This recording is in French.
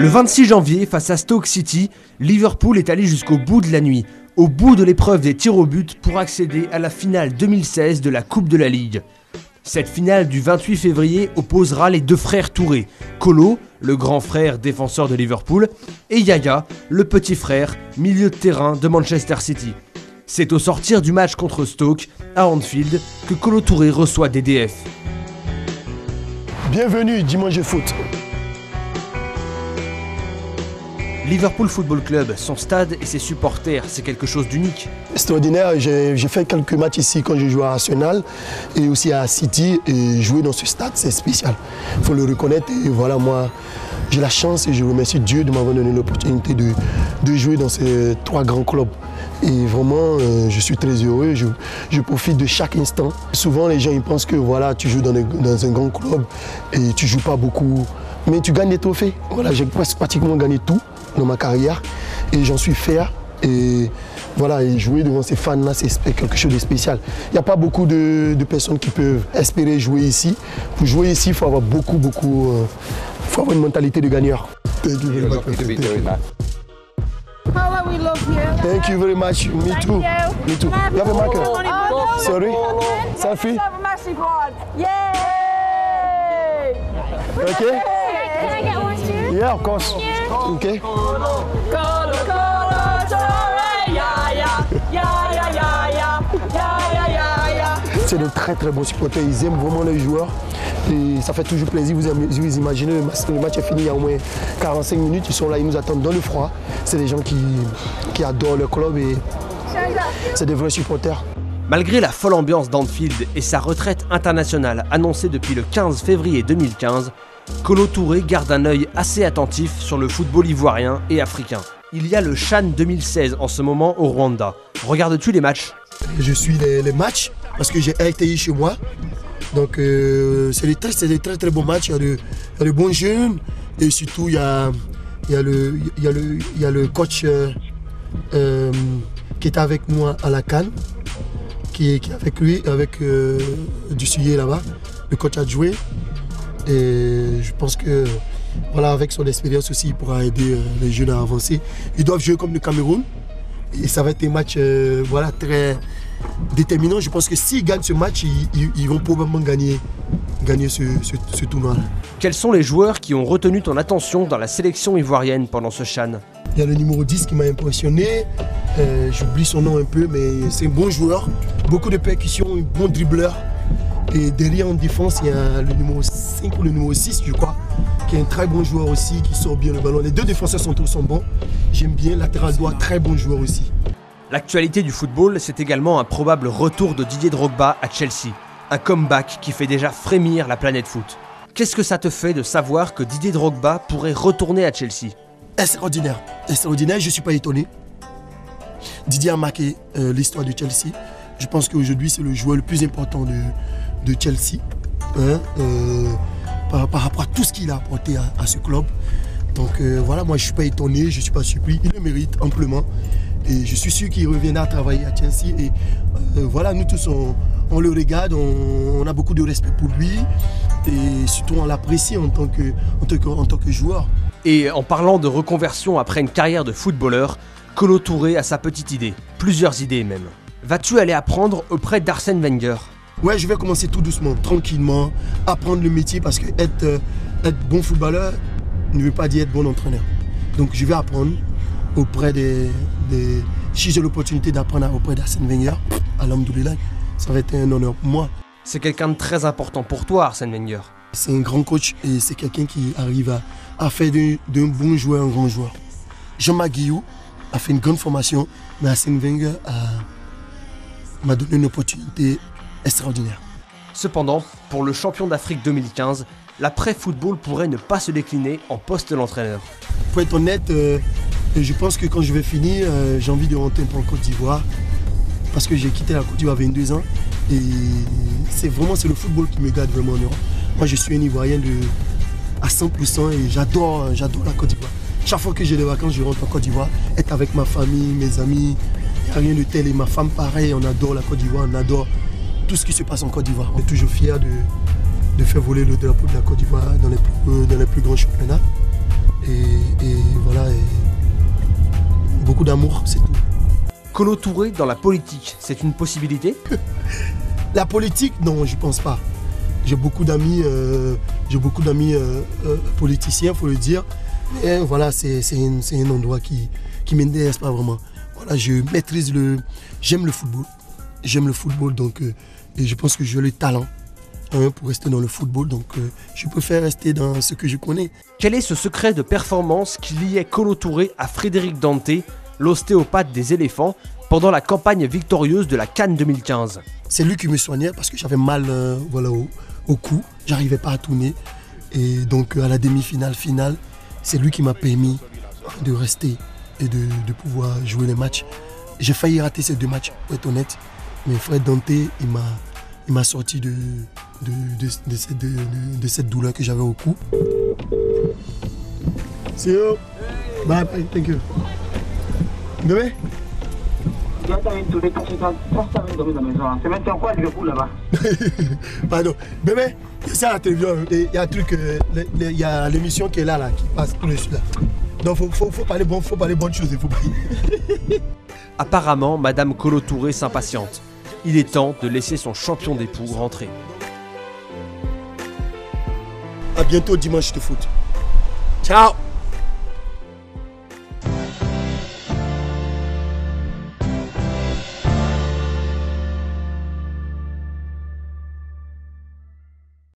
Le 26 janvier, face à Stoke City, Liverpool est allé jusqu'au bout de la nuit, au bout de l'épreuve des tirs au but pour accéder à la finale 2016 de la Coupe de la Ligue. Cette finale du 28 février opposera les deux frères Touré, Kolo, le grand frère défenseur de Liverpool, et Yaya, le petit frère, milieu de terrain de Manchester City. C'est au sortir du match contre Stoke, à Anfield, que Kolo Touré reçoit des DF. Bienvenue Dimanche Foot. Liverpool Football Club, son stade et ses supporters, c'est quelque chose d'unique. Extraordinaire, j'ai fait quelques matchs ici quand je jouais à Arsenal et aussi à City, et jouer dans ce stade c'est spécial. Il faut le reconnaître, et voilà, moi j'ai la chance et je remercie Dieu de m'avoir donné l'opportunité de jouer dans ces trois grands clubs. Et vraiment, je suis très heureux, je profite de chaque instant. Souvent les gens ils pensent que voilà, tu joues dans un grand club et tu ne joues pas beaucoup, mais tu gagnes des trophées. Voilà, j'ai pratiquement gagné tout dans ma carrière et j'en suis fier. Et voilà, et jouer devant ces fans-là, c'est quelque chose de spécial. Il n'y a pas beaucoup de personnes qui peuvent espérer jouer ici. Pour jouer ici, il faut avoir faut avoir une mentalité de gagneur. Thank you very much. Thank you very much. Me too. Me too. You have a marker? Sorry? Selfie? Yay! Okay? Can I get one too? Yeah, of course. Okay. C'est de très très bons supporters, ils aiment vraiment les joueurs et ça fait toujours plaisir. Vous imaginez, le match est fini il y a au moins 45 minutes, ils sont là, ils nous attendent dans le froid. C'est des gens qui adorent le club et c'est des vrais supporters. Malgré la folle ambiance d'Anfield et sa retraite internationale annoncée depuis le 15 février 2015, Kolo Touré garde un œil assez attentif sur le football ivoirien et africain. Il y a le CHAN 2016 en ce moment au Rwanda. Regardes-tu les matchs? Je suis les matchs parce que j'ai RTI chez moi. Donc c'est des très bons matchs. Il y a de bons jeunes et surtout il y a le coach qui est avec moi à la CAN, qui est avec lui, avec Dusuyer là-bas, le coach adjoint. Et je pense que voilà, avec son expérience aussi, il pourra aider les jeunes à avancer. Ils doivent jouer comme le Cameroun. Et ça va être un match voilà, très déterminant. Je pense que s'ils gagnent ce match, ils vont probablement gagner ce tournoi-là. Quels sont les joueurs qui ont retenu ton attention dans la sélection ivoirienne pendant ce CHAN? Il y a le numéro 10 qui m'a impressionné. J'oublie son nom un peu, mais c'est un bon joueur. Beaucoup de percussions, un bon dribbleur. Et derrière en défense, il y a le numéro 5 ou le numéro 6, je crois, qui est un très bon joueur aussi, qui sort bien le ballon. Les deux défenseurs sont bons. J'aime bien, latéral droit, très bon joueur aussi. L'actualité du football, c'est également un probable retour de Didier Drogba à Chelsea. Un comeback qui fait déjà frémir la planète foot. Qu'est-ce que ça te fait de savoir que Didier Drogba pourrait retourner à Chelsea? Extraordinaire. Extraordinaire, je ne suis pas étonné. Didier a marqué l'histoire de Chelsea. Je pense qu'aujourd'hui, c'est le joueur le plus important de Chelsea. Par rapport à tout ce qu'il a apporté à ce club. Donc voilà, moi je ne suis pas étonné, je ne suis pas surpris. Il le mérite amplement. Et je suis sûr qu'il reviendra travailler à Chelsea. Et voilà, nous tous, on le regarde, on a beaucoup de respect pour lui. Et surtout, on l'apprécie en tant que joueur. Et en parlant de reconversion après une carrière de footballeur, Kolo Touré a sa petite idée. Plusieurs idées même. Vas-tu aller apprendre auprès d'Arsène Wenger? Ouais, je vais commencer tout doucement, tranquillement, apprendre le métier parce que être bon footballeur ne veut pas dire être bon entraîneur. Donc je vais apprendre auprès si j'ai l'opportunité d'apprendre auprès d'Arsène Wenger, alhamdoulilah, ça va être un honneur pour moi. C'est quelqu'un de très important pour toi, Arsène Wenger. C'est un grand coach et c'est quelqu'un qui arrive à faire d'un bon joueur un grand joueur. Jean-Marc Guillou a fait une grande formation, mais Arsène Wenger m'a donné une opportunité extraordinaire. Cependant, pour le champion d'Afrique 2015, l'après-football pourrait ne pas se décliner en poste d'entraîneur. Pour être honnête, je pense que quand je vais finir, j'ai envie de rentrer en Côte d'Ivoire parce que j'ai quitté la Côte d'Ivoire à 22 ans et c'est le football qui me garde vraiment en Europe. Moi, je suis un Ivoirien à 100% et j'adore la Côte d'Ivoire. Chaque fois que j'ai des vacances, je rentre en Côte d'Ivoire, être avec ma famille, mes amis, il n'y a rien de tel. Et ma femme, pareil, on adore la Côte d'Ivoire, on adore tout ce qui se passe en Côte d'Ivoire. On est toujours fiers de faire voler le drapeau de la Côte d'Ivoire dans les plus grands championnats. et voilà, et beaucoup d'amour, c'est tout. Kolo Touré dans la politique, c'est une possibilité? La politique, non, je pense pas. J'ai beaucoup d'amis politiciens, faut le dire. Mais voilà, c'est un endroit qui m'intéresse pas vraiment. Voilà, j'aime le football. J'aime le football, donc et je pense que j'ai le talent pour rester dans le football, donc je préfère rester dans ce que je connais. Quel est ce secret de performance qui liait Kolo Touré à Frédéric Dante, l'ostéopathe des éléphants, pendant la campagne victorieuse de la CAN 2015? C'est lui qui me soignait parce que j'avais mal voilà, au cou, j'arrivais pas à tourner. Et donc à la demi-finale, finale, c'est lui qui m'a permis de rester et de pouvoir jouer les matchs. J'ai failli rater ces 2 matchs, pour être honnête. Mais Fred Dante, il m'a sorti de cette douleur que j'avais au cou. See you. Bye bye, thank you. Bébé? Pardon. Bébé, c'est ça la télévision. Il y a un truc, il y a l'émission qui est là, qui passe tout dessus là. Donc faut parler bonnes choses. Faut pas... Apparemment, Madame Kolo Touré s'impatiente. Il est temps de laisser son champion d'époux rentrer. À bientôt dimanche de foot. Ciao.